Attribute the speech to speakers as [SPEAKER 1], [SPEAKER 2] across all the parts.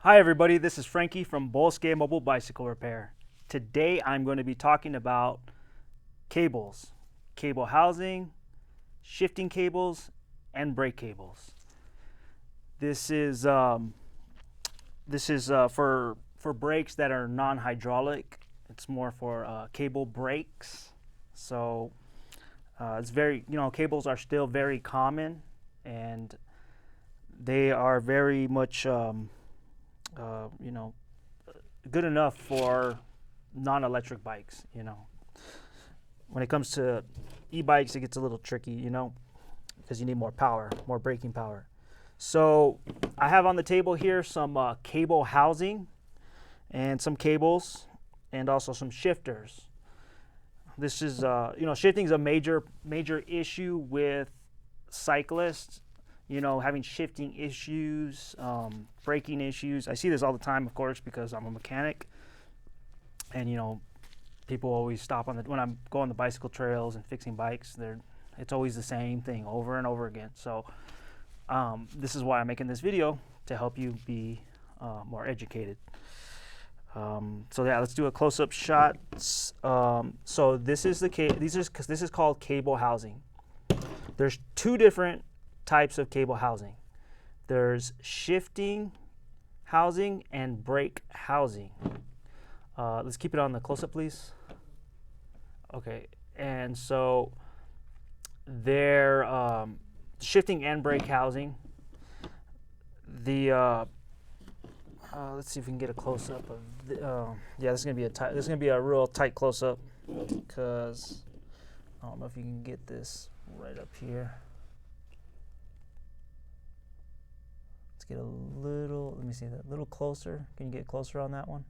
[SPEAKER 1] Hi everybody, this is Frankie from Bosque Mobile Bicycle Repair. Today I'm going to be talking about cables, cable housing, shifting cables, and brake cables. This is for brakes that are non-hydraulic. It's more for cable brakes. So it's very, cables are still very common, and they are very much good enough for non-electric bikes. When it comes to e-bikes, it gets a little tricky, because you need more power, more braking power. So I have on the table here some cable housing and some cables and also some shifters. This is, shifting is a major issue with cyclists, having shifting issues, braking issues. I see this all the time, of course, because I'm a mechanic. And, people always stop when I'm going the bicycle trails and fixing bikes. It's always the same thing over and over again. So this is why I'm making this video, to help you be more educated. So yeah, let's do a close-up shot. So this is this is called cable housing. There's two different types of cable housing. There's shifting housing and brake housing. Let's keep it on the close-up, please. Okay, and so they're shifting and brake housing. Let's see if we can get a close-up of yeah, this is gonna be a real tight close-up, because I don't know if you can get this right up here. Let's get a little, let me see that, a little closer. Can you get closer on that one?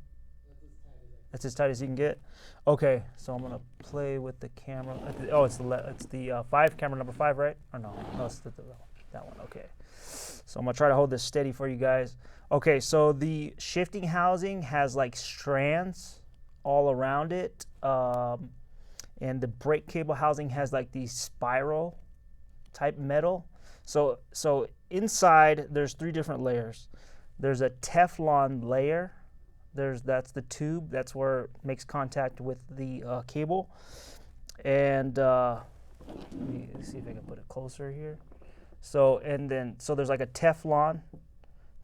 [SPEAKER 1] That's as tight as you can get. Okay, so I'm gonna play with the camera. Oh, it's the camera number 5, right? Or no, it's that one. Okay, so I'm gonna try to hold this steady for you guys. Okay, so the shifting housing has like strands all around it, and the brake cable housing has like the spiral type metal. So inside there's 3 different layers. There's a Teflon layer. That's the tube. That's where it makes contact with the cable. And let me see if I can put it closer here. So there's like a Teflon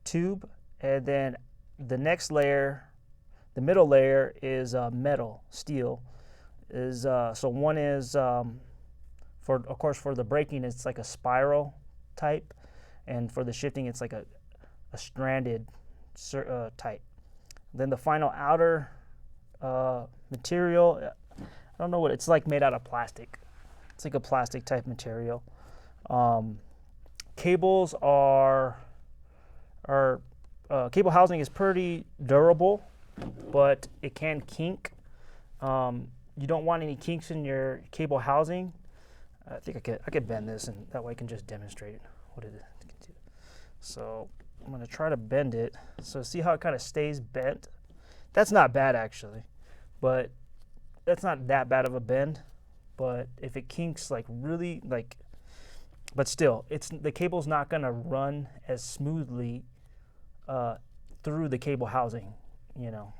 [SPEAKER 1] tube, and then the next layer, the middle layer, is metal, steel. So one is of course for the braking, it's like a spiral type, and for the shifting, it's like a stranded type. Then the final outer material, I don't know what it's like, made out of plastic. It's like a plastic type material. Cables cable housing is pretty durable, but it can kink. You don't want any kinks in your cable housing. I think I could bend this, and that way I can just demonstrate what it is. So I'm going to try to bend it. So see how it kind of stays bent? That's not bad, actually, but that's not that bad of a bend. But if it kinks like really, but still, the cable's not going to run as smoothly through the cable housing,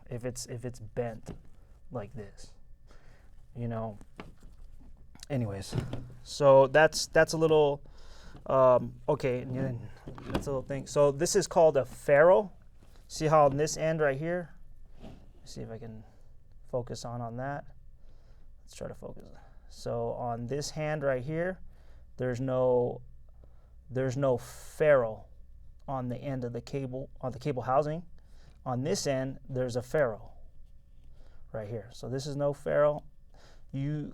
[SPEAKER 1] if it's bent like this, Anyways, so that's a little okay, and then that's a little thing. So this is called a ferrule. See how on this end right here? See if I can focus on that. Let's try to focus. So on this hand right here, there's no ferrule on the end of the cable, on the cable housing. On this end, there's a ferrule right here. So this is no ferrule. You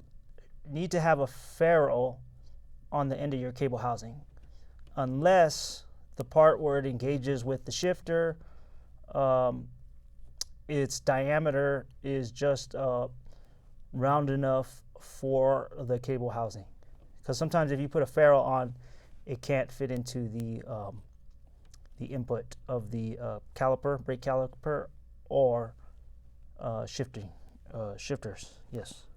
[SPEAKER 1] need to have a ferrule on the end of your cable housing, unless the part where it engages with the shifter, its diameter is just round enough for the cable housing. Because sometimes if you put a ferrule on, it can't fit into the input of the brake caliper, or shifters. Yes.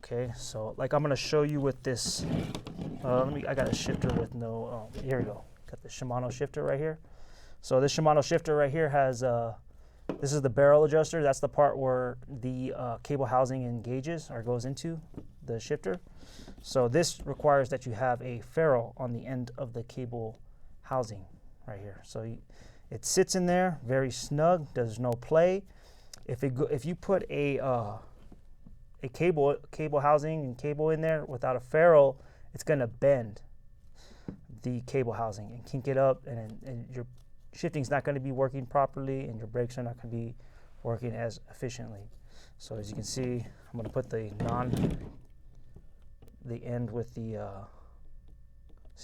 [SPEAKER 1] Okay, so like I'm gonna show you with this. I got a shifter with no. Here we go. Got the Shimano shifter right here. So this Shimano shifter right here has, this is the barrel adjuster. That's the part where the cable housing engages or goes into the shifter. So this requires that you have a ferrule on the end of the cable housing right here. So it sits in there very snug. There's no play. If you put a cable housing and cable in there without a ferrule, it's going to bend the cable housing and kink it up, and your shifting's not going to be working properly, and your brakes are not going to be working as efficiently. So as you can see, I'm going to put the end with the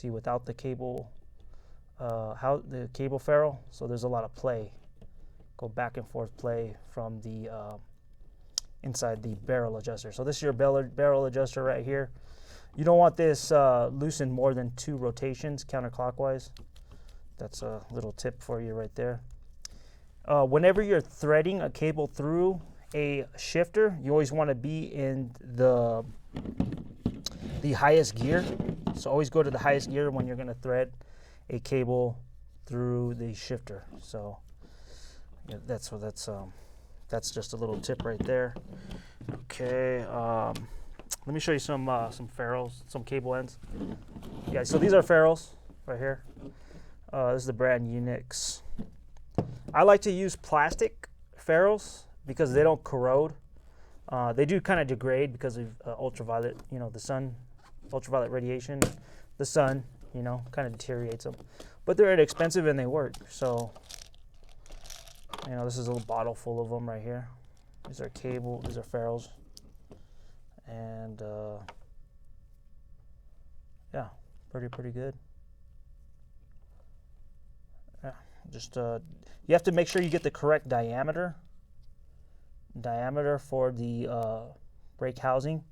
[SPEAKER 1] without the cable the cable ferrule. So there's a lot of play, go back and forth play from the inside the barrel adjuster. So this is your barrel adjuster right here. You don't want this loosened more than 2 rotations counterclockwise. That's a little tip for you right there. Whenever you're threading a cable through a shifter, you always want to be in the highest gear. So always go to the highest gear when you're going to thread a cable through the shifter. So yeah, that's just a little tip right there. Okay, let me show you some ferrules, some cable ends. Yeah, so these are ferrules right here. This is the brand Unix. I like to use plastic ferrules because they don't corrode. They do kind of degrade because of ultraviolet, the sun, ultraviolet radiation. The sun, kind of deteriorates them. But they're inexpensive and they work. So, this is a little bottle full of them right here. These are ferrules. And yeah, pretty good. Yeah, just you have to make sure you get the correct diameter for the brake housing.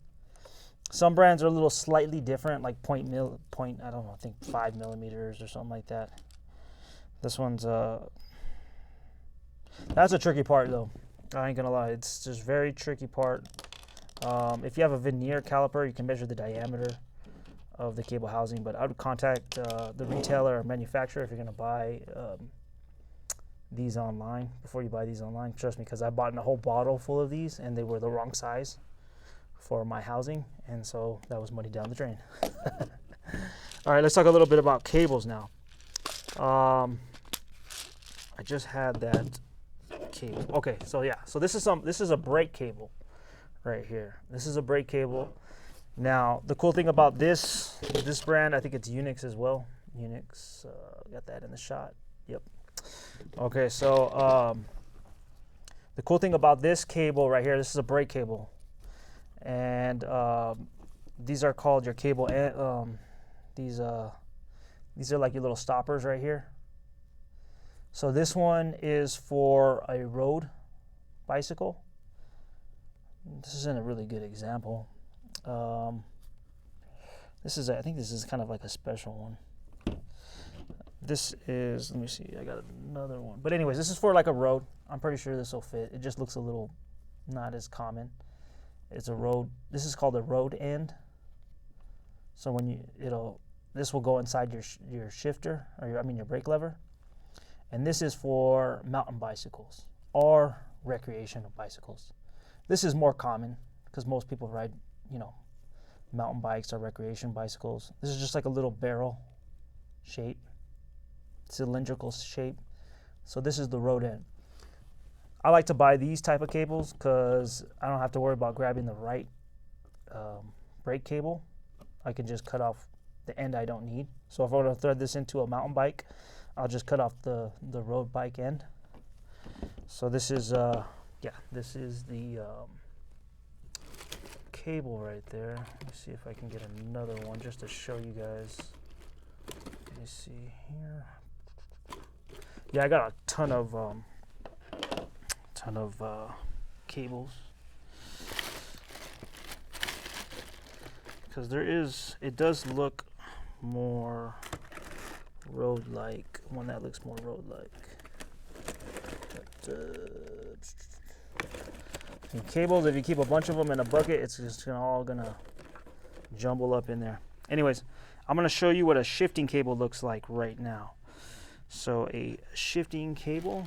[SPEAKER 1] Some brands are a little slightly different, like I don't know, I think 5 millimeters or something like that. This one's that's a tricky part though. I ain't gonna lie, it's just very tricky part. If you have a veneer caliper, you can measure the diameter of the cable housing, but I would contact the retailer or manufacturer if you're going to buy these online, before you buy these online. Trust me, because I bought a whole bottle full of these and they were the wrong size for my housing, and so that was money down the drain. All right, let's talk a little bit about cables now. I just had that cable. Okay, so yeah, so this is a brake cable right here. This is a brake cable. Now, the cool thing about this brand, I think it's Unix as well. Unix, got that in the shot. Yep. Okay, so the cool thing about this cable right here, this is a brake cable, and these are called your cable. These are like your little stoppers right here. So this one is for a road bicycle. This isn't a really good example. I think this is kind of like a special one. This is, let me see, I got another one. But anyways, this is for like a road. I'm pretty sure this will fit. It just looks a little not as common. It's a road. This is called a road end. So when this will go inside your shifter, or your brake lever. And this is for mountain bicycles or recreational bicycles. This is more common because most people ride, mountain bikes or recreation bicycles. This is just like a little barrel shape, cylindrical shape. So this is the road end. I like to buy these type of cables because I don't have to worry about grabbing the right brake cable. I can just cut off the end I don't need. So if I want to thread this into a mountain bike, I'll just cut off the road bike end. So this is this is the cable right there. Let me see if I can get another one just to show you guys. Let me see here. Yeah, I got a ton of cables, because it does look more road-like. One that looks more road-like. And cables, if you keep a bunch of them in a bucket, it's just all gonna jumble up in there. Anyways, I'm gonna show you what a shifting cable looks like right now. So a shifting cable,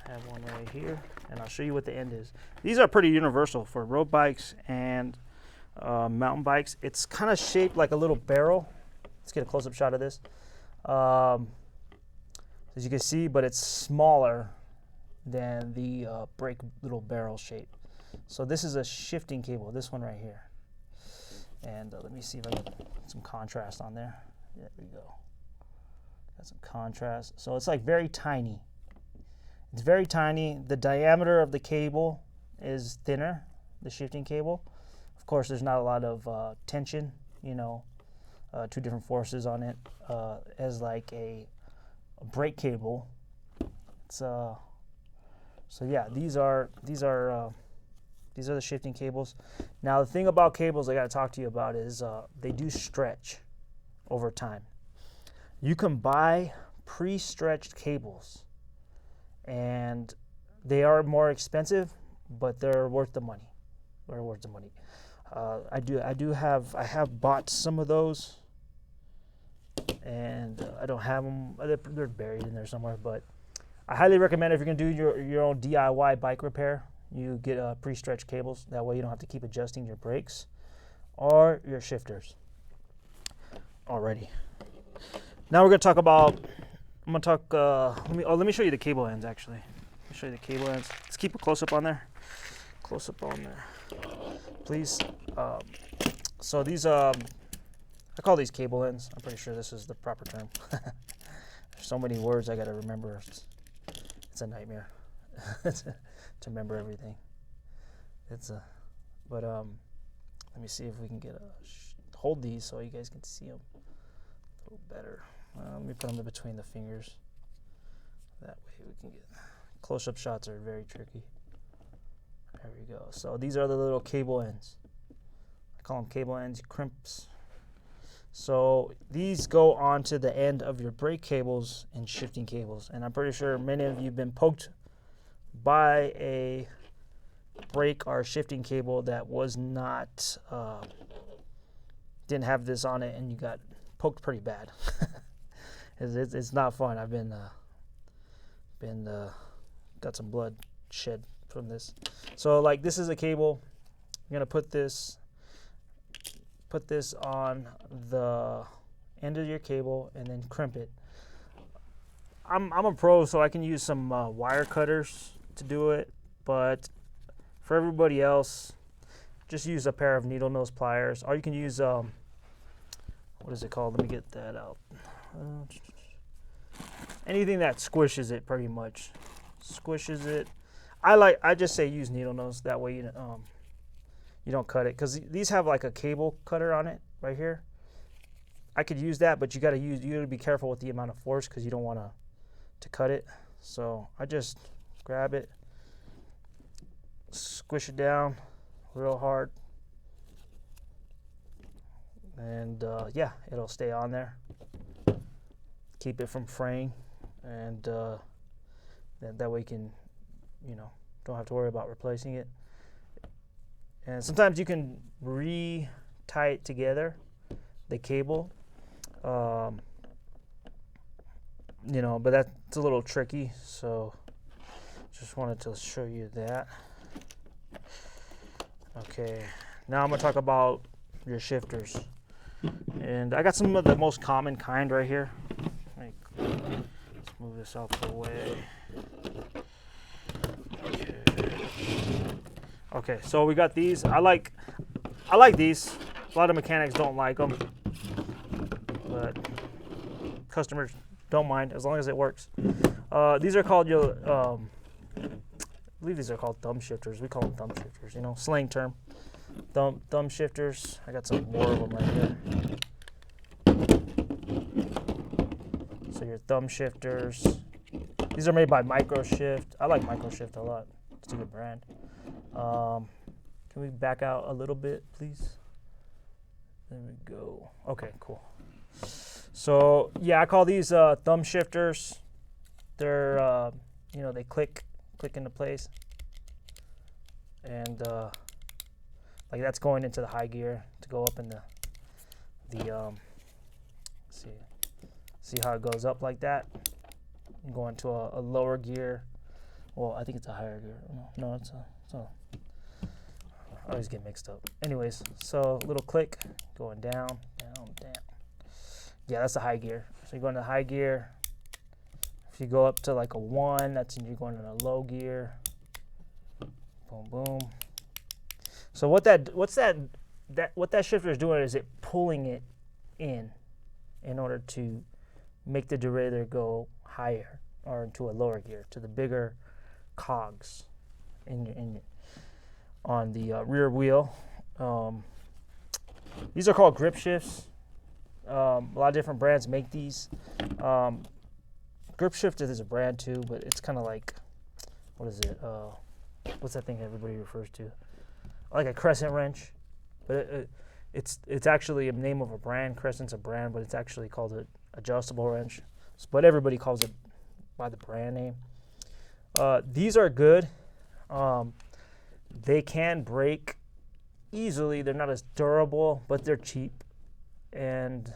[SPEAKER 1] I have one right here, and I'll show you what the end is. These are pretty universal for road bikes and mountain bikes. It's kind of shaped like a little barrel. Let's get a close-up shot of this. As you can see, but it's smaller than the brake little barrel shape. So this is a shifting cable, this one right here. And let me see if I can get some contrast on there. There we go. Got some contrast. So it's like very tiny. It's very tiny. The diameter of the cable is thinner, the shifting cable. Of course, there's not a lot of tension, you know, two different forces on it, as like a brake cable. It's so yeah, these are the shifting cables. Now the thing about cables I got to talk to you about is they do stretch over time. You can buy pre-stretched cables, and they are more expensive, but they're worth the money. They're worth the money. I have bought some of those, and I don't have them. They're buried in there somewhere, but I highly recommend if you're gonna do your own DIY bike repair, you get pre-stretched cables. That way you don't have to keep adjusting your brakes or your shifters. Alrighty. Now we're gonna talk about. I'm gonna talk. Let me show you the cable ends actually. Let me show you the cable ends. Let's keep a close up on there. Close up on there, please. So these I call these cable ends. I'm pretty sure this is the proper term. There's so many words I gotta remember. It's a nightmare to remember everything. But let me see if we can get hold these so you guys can see them a little better. Let me put them in between the fingers. That way we can get close-up shots are very tricky. There we go. So these are the little cable ends. I call them cable ends, crimps. So these go onto the end of your brake cables and shifting cables. And I'm pretty sure many of you have been poked by a brake or shifting cable that was not, didn't have this on it, and you got poked pretty bad. It's not fun. I've got some blood shed from this. So like this is a cable. I'm gonna put this on the end of your cable and then crimp it. I'm a pro, so I can use some wire cutters to do it, but for everybody else, just use a pair of needle nose pliers, or you can use what is it called? Let me get that out. Anything that squishes it, pretty much squishes it. I just say use needle nose. That way you don't cut it, because these have like a cable cutter on it right here. I could use that, but you gotta be careful with the amount of force, because you don't want to cut it. So I just grab it, squish it down real hard, and yeah, it'll stay on there. Keep it from fraying, and that way you can, don't have to worry about replacing it. And sometimes you can re-tie it together, the cable, but that's a little tricky, so just wanted to show you that. Okay, now I'm gonna talk about your shifters, and I got some of the most common kind right here. Let's move this out the way. Okay, so we got these. I like these. A lot of mechanics don't like them, but customers don't mind as long as it works. These are called I believe these are called thumb shifters. We call them thumb shifters, slang term. Thumb shifters. I got some more of them right here. So your thumb shifters. These are made by Microshift. I like Microshift a lot. It's a good brand. Can we back out a little bit, please? There we go. Okay, cool. So yeah, I call these thumb shifters. They're they click into place, and like that's going into the high gear to go up in the see how it goes up like that. go into a lower gear. Well, I think it's a higher gear. No, it's a I always get mixed up. Anyways, so little click, going down, down, down. Yeah, that's a high gear. So you go into high gear. If you go up to like a 1, that's when you're going in a low gear. Boom, boom. So what that shifter is doing is it pulling it in order to make the derailleur go higher or into a lower gear, to the bigger cogs on the rear wheel. These are called grip shifts. A lot of different brands make these. Grip shift is a brand too, but it's kind of like, what is it? What's that thing everybody refers to? Like a crescent wrench, but it's actually a name of a brand. Crescent's a brand, but it's actually called an adjustable wrench. But everybody calls it by the brand name. These are good. They can break easily. They're not as durable, but they're cheap, and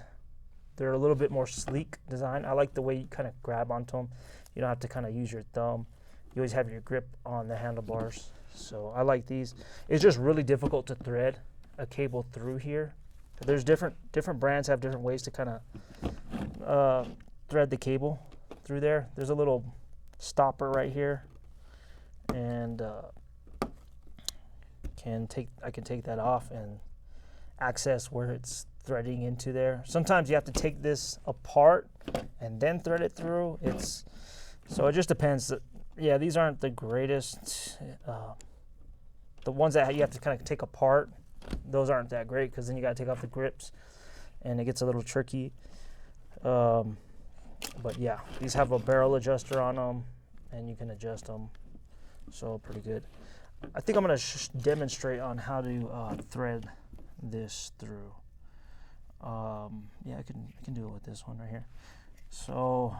[SPEAKER 1] they're a little bit more sleek design. I like the way you kind of grab onto them. You don't have to kind of use your thumb. You always have your grip on the handlebars. So I like these. It's just really difficult to thread a cable through here. There's different brands have different ways to kind of thread the cable through there. There's a little stopper right here, and I can take that off and access where it's threading into there. Sometimes you have to take this apart and then thread it through. So it just depends. Yeah, these aren't the greatest. The ones that you have to kind of take apart, those aren't that great, because then you got to take off the grips and it gets a little tricky. But yeah, these have a barrel adjuster on them and you can adjust them, so pretty good. I think I'm going to demonstrate on how to thread this through. Yeah, I can do it with this one right here. So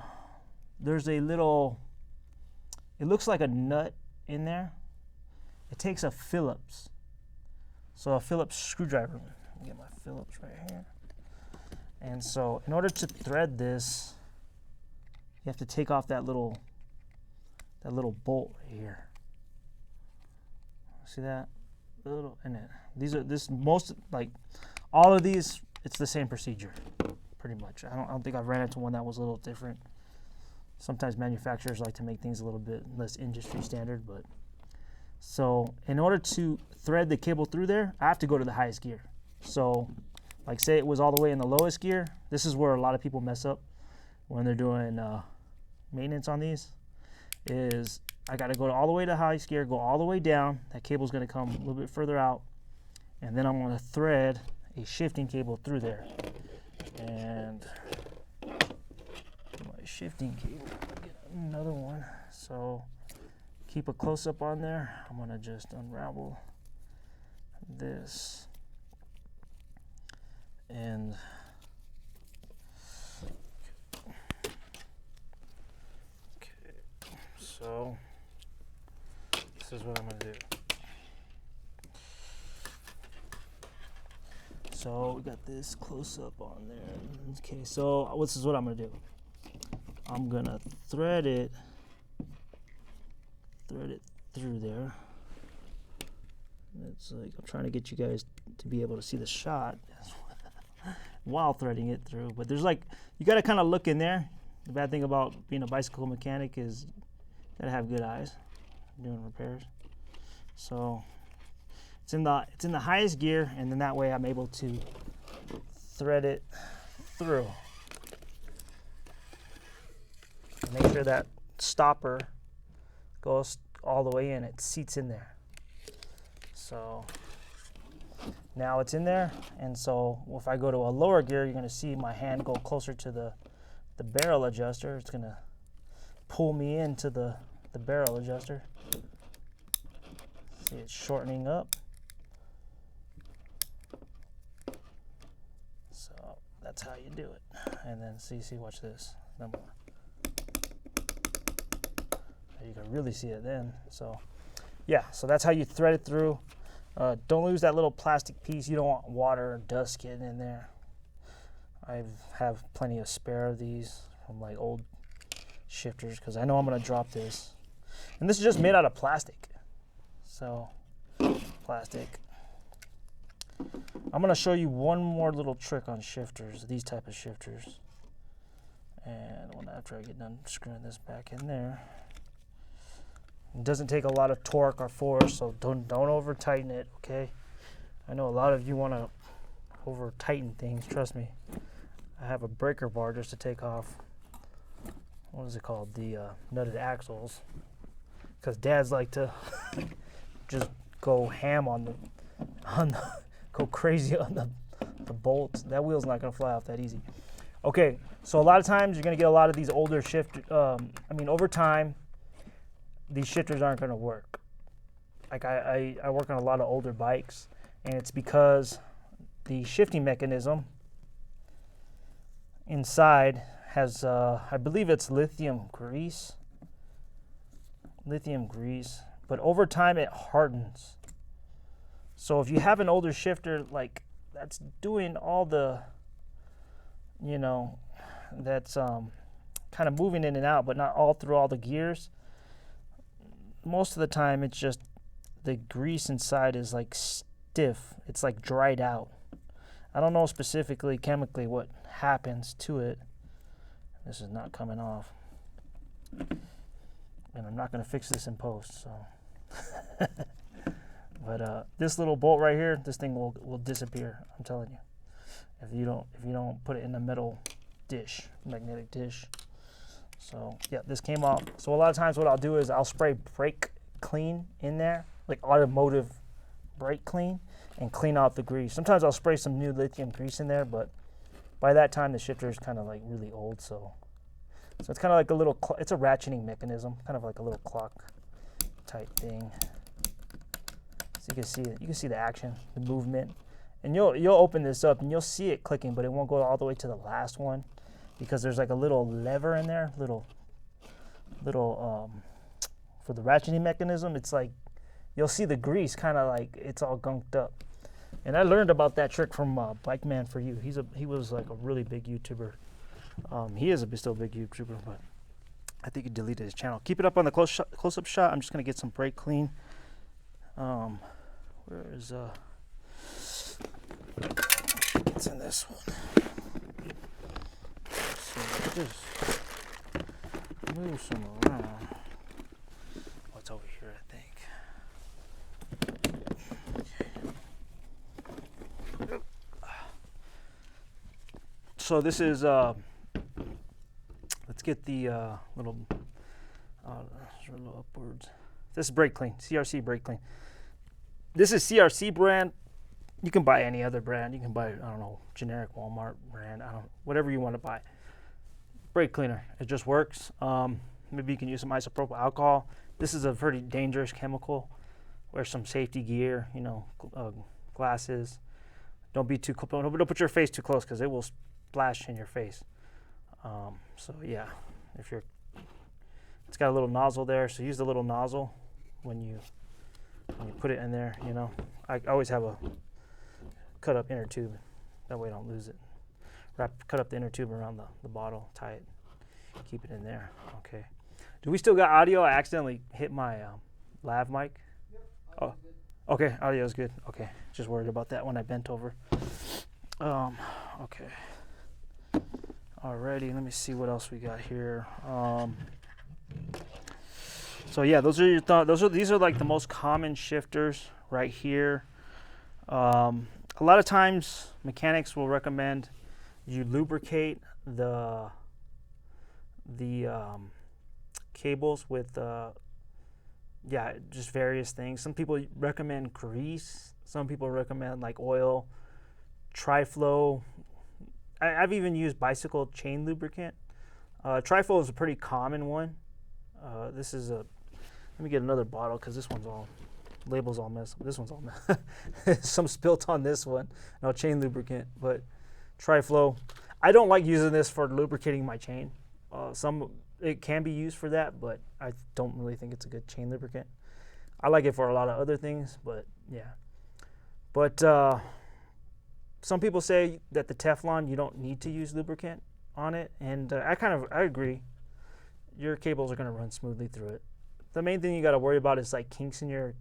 [SPEAKER 1] there's a little, it looks like a nut in there. It takes a Phillips. So a Phillips screwdriver. Let me get my Phillips right here. And so in order to thread this, you have to take off that little bolt right here. See that? And all of these, it's the same procedure, pretty much. I don't think I've ran into one that was a little different. Sometimes manufacturers like to make things a little bit less industry standard, but so in order to thread the cable through there, I have to go to the highest gear. So like say it was all the way in the lowest gear, this is where a lot of people mess up when they're doing maintenance on these, is I got to go all the way to highest gear, go all the way down. That cable's going to come a little bit further out, and then I'm going to thread a shifting cable through there. And my shifting cable, get another one. So keep a close up on there. I'm going to just unravel this. And okay, so this is what I'm going to do. So we got this close up on there. Okay, so this is what I'm going to do. I'm going to thread it through there. It's like I'm trying to get you guys to be able to see the shot while threading it through. But there's like, you got to kind of look in there. The bad thing about being a bicycle mechanic is you got to have good eyes doing repairs. So it's in the highest gear, and then that way I'm able to thread it through. And make sure that stopper goes all the way in. It seats in there. So now it's in there, and so if I go to a lower gear, you're going to see my hand go closer to the barrel adjuster. It's going to pull me into the barrel adjuster. See, it's shortening up. So that's how you do it. And then see, watch this. Number. You can really see it then. So yeah, so that's how you thread it through. Don't lose that little plastic piece. You don't want water or dust getting in there. I have plenty of spare of these from like old shifters because I know I'm gonna drop this. And this is just made out of plastic. So, plastic. I'm gonna show you one more little trick on shifters, these type of shifters. And after I get done screwing this back in there. It doesn't take a lot of torque or force, so don't over tighten it, okay? I know a lot of you want to over tighten things, trust me. I have a breaker bar just to take off, what is it called, the nutted axles, because dads like to just go ham on the go crazy on the bolts. That wheel's not going to fly off that easy. Okay, so a lot of times you're going to get a lot of these older over time, these shifters aren't going to work. Like I work on a lot of older bikes, and it's because the shifting mechanism inside has, I believe it's lithium grease, but over time it hardens. So if you have an older shifter like that's doing all the, that's kind of moving in and out, but not all through all the gears, most of the time it's just the grease inside is like stiff. It's like dried out. I don't know specifically chemically what happens to it. This is not coming off. And I'm not going to fix this in post, so. But this little bolt right here, this thing will disappear, I'm telling you. If you don't put it in a metal dish, magnetic dish. So yeah, this came off. So a lot of times what I'll do is I'll spray brake clean in there, like automotive brake clean, and clean out the grease. Sometimes I'll spray some new lithium grease in there, but by that time the shifter is kind of like really old, so it's kind of like a little, it's a ratcheting mechanism, kind of like a little clock type thing. So you can see the action, the movement, and you'll open this up and you'll see it clicking, but it won't go all the way to the last one because there's like a little lever in there, little for the ratcheting mechanism. It's like you'll see the grease kind of like it's all gunked up. And I learned about that trick from Bike Man for You. He was like a really big YouTuber. He is still a big YouTuber, but I think he deleted his channel. Keep it up on the close-up shot. I'm just gonna get some brake clean. Where is it's in this one. So just move some around. What's over here, I think. Okay. So this is let's get the little upwards. This is brake clean, CRC brake clean. This is CRC brand. You can buy any other brand. You can buy, I don't know, generic Walmart brand. Whatever you want to buy. Brake cleaner. It just works. Maybe you can use some isopropyl alcohol. This is a pretty dangerous chemical. Wear some safety gear. Glasses. Don't put your face too close because it will splash in your face. So yeah, it's got a little nozzle there. So use the little nozzle when you put it in there. I always have a cut up inner tube. That way I don't lose it. Cut up the inner tube around the bottle, tie it, keep it in there. Okay. Do we still got audio? I accidentally hit my lav mic.
[SPEAKER 2] Yep,
[SPEAKER 1] oh, okay, audio is good. Okay, just worried about that when I bent over. Okay. Alrighty, let me see what else we got here. So yeah, these are like the most common shifters right here. A lot of times mechanics will recommend you lubricate the cables with just various things. Some people recommend grease. Some people recommend like oil, Tri-Flow. I've even used bicycle chain lubricant. Tri-Flow is a pretty common one. This is let me get another bottle because this one's all labels all messed up. This one's all messed. Some spilt on this one. No, chain lubricant, but Tri-Flow. I don't like using this for lubricating my chain. It can be used for that, but I don't really think it's a good chain lubricant. I like it for a lot of other things, but yeah. But some people say that the Teflon, you don't need to use lubricant on it, and I agree. your cables are going to run smoothly through it. The main thing you got to worry about is like kinks in your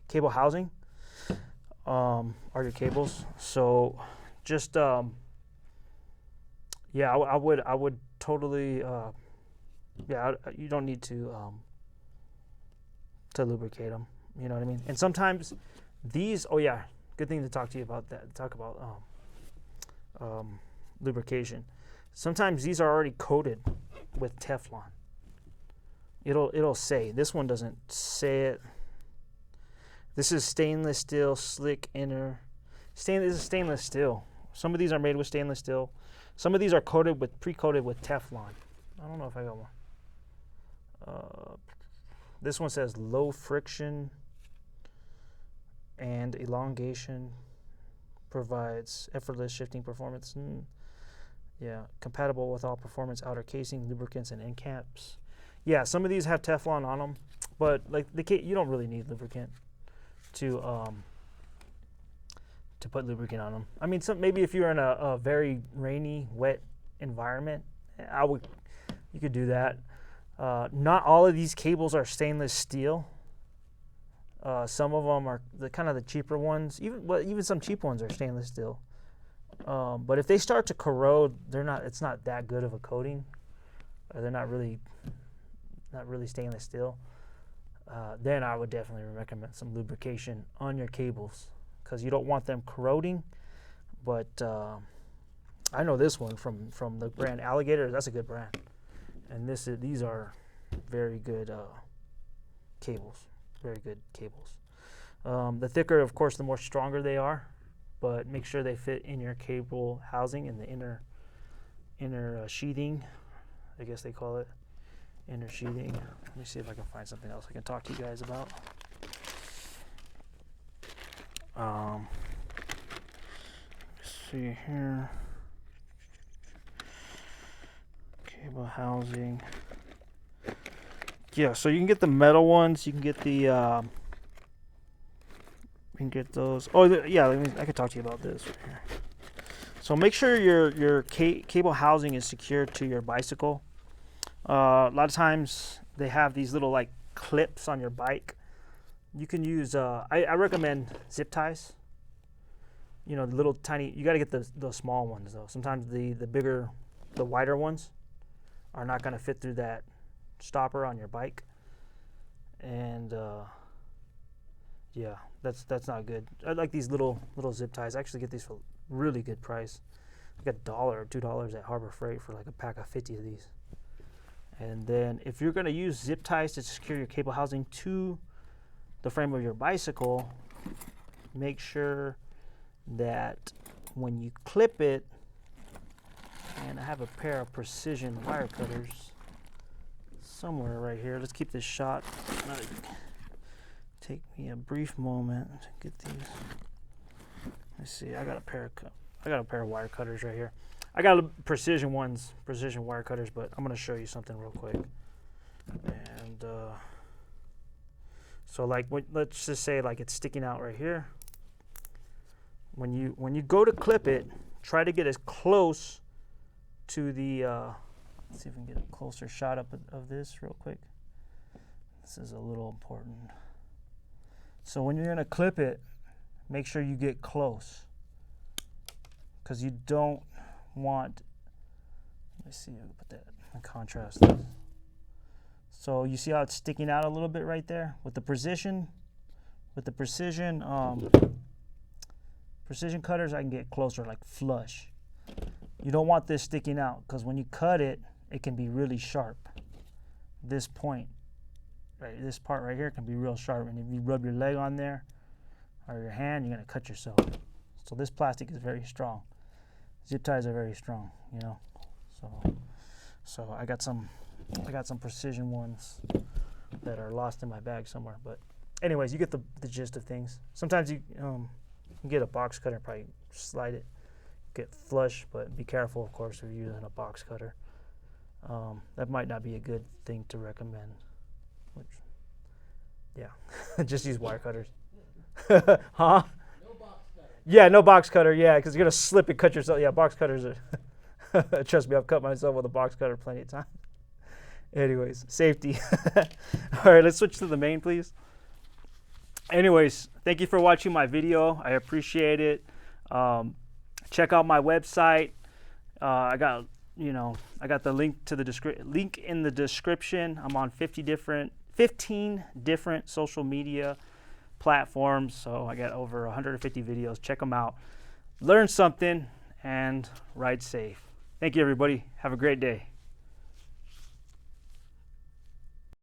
[SPEAKER 1] cable housing, or your cables. So just yeah, I would totally yeah, you don't need to lubricate them. You know what I mean? And sometimes these, oh yeah, good thing to talk to you about that. Talk about lubrication. Sometimes these are already coated with Teflon. It'll say, this one doesn't say it. This is stainless steel, slick inner. This is stainless steel. Some of these are made with stainless steel. Some of these are pre-coated with Teflon. I don't know if I got one. This one says low friction and elongation, provides effortless shifting performance. Yeah, compatible with all performance outer casing, lubricants, and end caps. Yeah, some of these have Teflon on them, but like you don't really need lubricant to put lubricant on them. I mean, maybe if you're in a very rainy, wet environment, you could do that. Not all of these cables are stainless steel. Some of them are the cheaper ones. Even some cheap ones are stainless steel. But if they start to corrode, it's not that good of a coating. They're not really stainless steel. Then I would definitely recommend some lubrication on your cables, because you don't want them corroding. But I know this one from the brand Alligator. That's a good brand, and these are very good cables. Very good cables. The thicker, of course, the more stronger they are, but make sure they fit in your cable housing in the inner sheathing, I guess they call it, inner sheathing. Let me see if I can find something else I can talk to you guys about. Let's see here. Cable housing. Yeah, so you can get the metal ones. You can get the. You can get those. Oh, yeah. I can talk to you about this right here. So make sure your cable housing is secured to your bicycle. A lot of times they have these little like clips on your bike. You can use. I recommend zip ties. You know, the little tiny. You got to get the small ones though. Sometimes the bigger, the wider ones are not going to fit through that stopper on your bike, and yeah, that's not good. I like these little zip ties. I actually get these for a really good price, like $1 or $2 at Harbor Freight for like a pack of 50 of these. And then if you're going to use zip ties to secure your cable housing to the frame of your bicycle, make sure that when you clip it, and I have a pair of precision wire cutters somewhere right here. Let's keep this shot. Take me a brief moment to get these. Let's see. I got a pair of wire cutters right here. I got precision wire cutters, but I'm going to show you something real quick. And so like let's just say like it's sticking out right here. When you go to clip it, try to get as close to the let's see if we can get a closer shot up of this real quick. This is a little important. So when you're going to clip it, make sure you get close, because you don't want, let me see, I'll put that in contrast. So you see how it's sticking out a little bit right there? With the precision cutters, I can get closer, like flush. You don't want this sticking out, because when you cut it, it can be really sharp. This point, right, this part right here can be real sharp, and if you rub your leg on there or your hand, you're gonna cut yourself. So this plastic is very strong. Zip ties are very strong, you know. So I got some precision ones that are lost in my bag somewhere. But anyways, you get the gist of things. Sometimes you can get a box cutter and probably slide it, get flush, but be careful, of course, if you're using a box cutter. That might not be a good thing to recommend. Which, yeah, just use wire cutters. Huh?
[SPEAKER 2] No box cutter.
[SPEAKER 1] Yeah, no box cutter. Yeah, because you're gonna slip and cut yourself. Yeah, box cutters are. Trust me, I've cut myself with a box cutter plenty of times. Anyways, safety. All right, let's switch to the main, please. Anyways, thank you for watching my video. I appreciate it. Check out my website. I got the link to the link in the description. I'm on 15 different social media platforms, so I got over 150 videos. Check them out. Learn something and ride safe. Thank you, everybody. Have a great day.